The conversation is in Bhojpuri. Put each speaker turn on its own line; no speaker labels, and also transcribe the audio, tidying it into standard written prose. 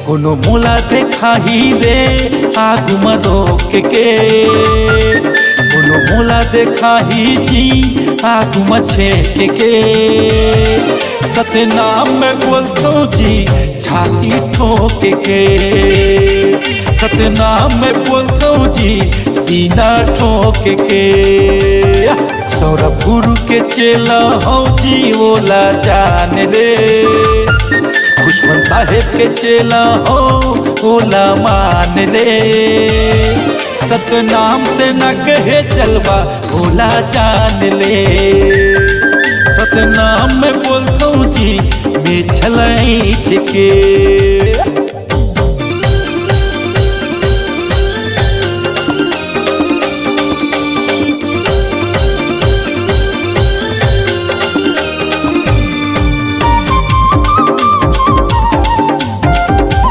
कोनो मोला देखा ही रे आगू में रोक के, कोनो मोला देखा ही जी आगू में छेक के। सतनाम में बोलतो जी छाती ठोक के, सतनाम में बोलतो जी सीना ठोक के। सौरभ गुरु के चेला हो जी ओला जान ले, दुश्मन साहेब के चेला हो ओला मान ले। सतनाम से न कहे चलवा ओला जान ले, सतनाम में बोलतो जी मैं छलाई के।